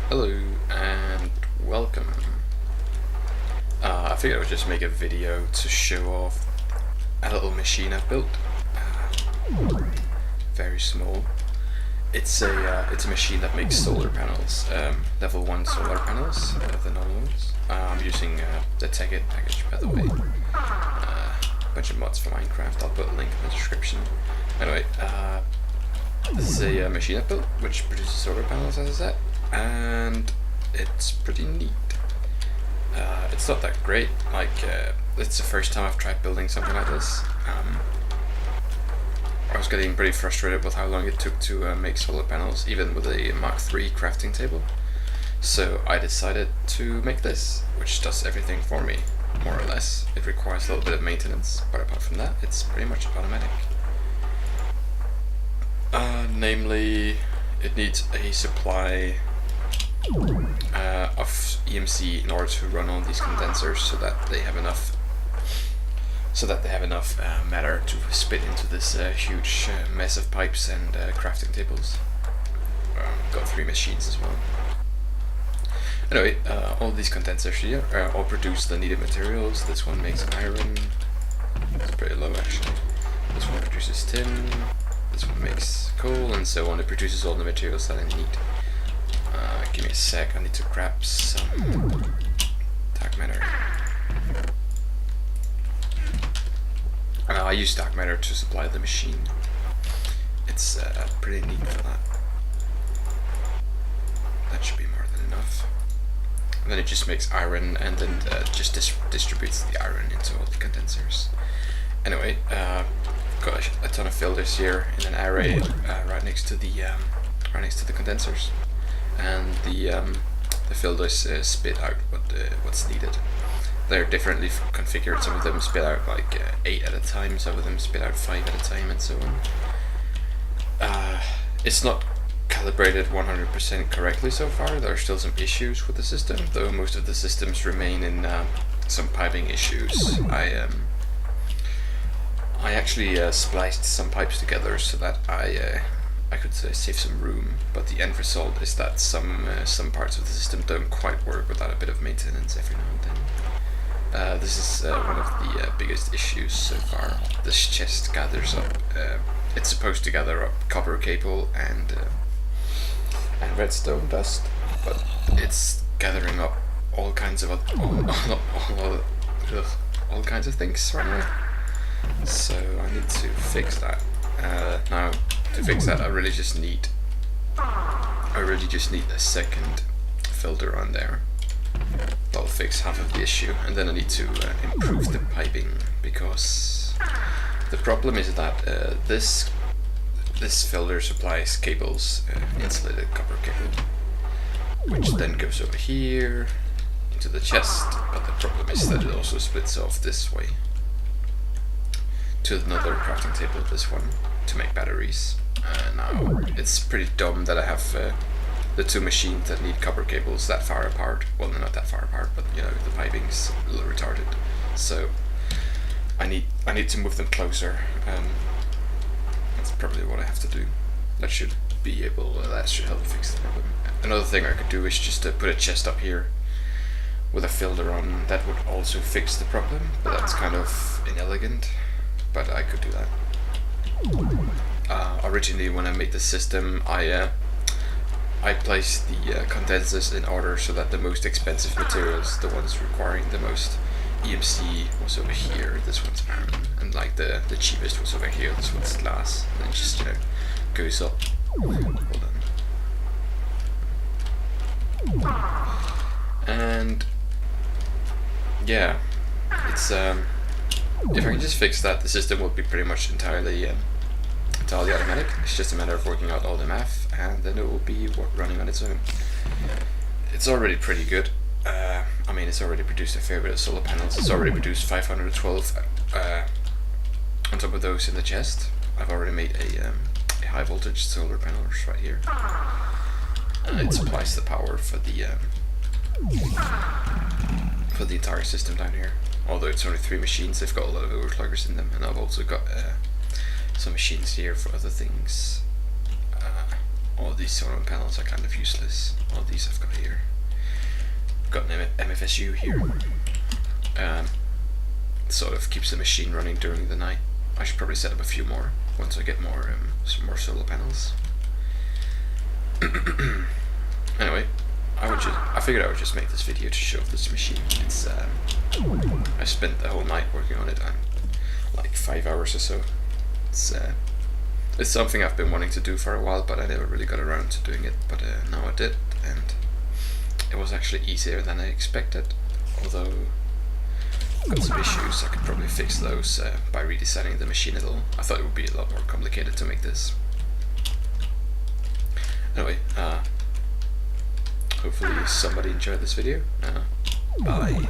Hello and welcome. I figured I would just make a video to show off a little machine I've built. Very small. It's a machine that makes solar panels, level 1 solar panels, the normal ones. I'm using the Tekkit package, by the way. A bunch of mods for Minecraft. I'll put a link in the description. Anyway, this is a machine I built which produces solar panels, as I said, and it's pretty neat. It's not that great. It's the first time I've tried building something like this. I was getting pretty frustrated with how long it took to make solar panels, even with a Mark III crafting table. So I decided to make this, which does everything for me, more or less. It requires a little bit of maintenance, but apart from that, it's pretty much automatic. Namely, it needs a supply of EMC in order to run all these condensers, so that they have enough matter to spit into this huge mess of pipes and crafting tables. Got 3 machines as well. Anyway, all these condensers here all produce the needed materials. This one makes iron. It's pretty low actually. This one produces tin. This one makes coal, and so on. It produces all the materials that I need. Give me a sec, I need to grab some dark matter. I use dark matter to supply the machine. It's pretty neat for that. That should be more than enough. And then it just makes iron, and then just distributes the iron into all the condensers. Anyway, got a ton of filters here in an array right next to the condensers, and the filters spit out what's needed. They're differently configured. Some of them spit out like 8 at a time, some of them spit out 5 at a time, and so on. It's not calibrated 100% correctly so far. There are still some issues with the system, though most of the systems remain in some piping issues. I actually spliced some pipes together so that I could save some room, but the end result is that some parts of the system don't quite work without a bit of maintenance every now and then. This is one of the biggest issues so far. This chest gathers up. It's supposed to gather up copper cable and redstone dust, but it's gathering up all kinds of all kinds of things right now. So I need to fix that. Now, to fix that, I really just need a second filter on there. That'll fix half of the issue, and then I need to improve the piping, because the problem is that this filter supplies cables, insulated copper cable, which then goes over here into the chest, but the problem is that it also splits off this way to another crafting table, this one, to make batteries. Now, it's pretty dumb that I have the 2 machines that need copper cables that far apart. Well, they're not that far apart, but you know, the piping's a little retarded. So I need to move them closer. That's probably what I have to do. That should help fix the problem. Another thing I could do is just put a chest up here with a filter on. That would also fix the problem, but that's kind of inelegant. But I could do that. Originally, when I made the system, I placed the condensers in order so that the most expensive materials, the ones requiring the most EMC, was over here. This one's iron, and like the cheapest was over here. This one's glass, and then just goes up. Hold on. And yeah, it's if I can just fix that, the system will be pretty much entirely automatic. It's just a matter of working out all the math, and then it will be running on its own. It's already pretty good. I mean, it's already produced a fair bit of solar panels. It's already produced 512 on top of those in the chest. I've already made a high voltage solar panel right here. It supplies the power for the entire system down here. Although it's only 3 machines, they've got a lot of overclockers in them, and I've also got some machines here for other things. all these solar panels are kind of useless. All these I've got here. I've got an MFSU here. Sort of keeps the machine running during the night. I should probably set up a few more once I get more some more solar panels. Anyway, I figured I would just make this video to show this machine. It's I spent the whole night working on it, like 5 hours or so. It's something I've been wanting to do for a while, but I never really got around to doing it. But now I did, and it was actually easier than I expected. Although I've got some issues, I could probably fix those by redesigning the machine at all. I thought it would be a lot more complicated to make this. Anyway, hopefully somebody enjoyed this video. Bye.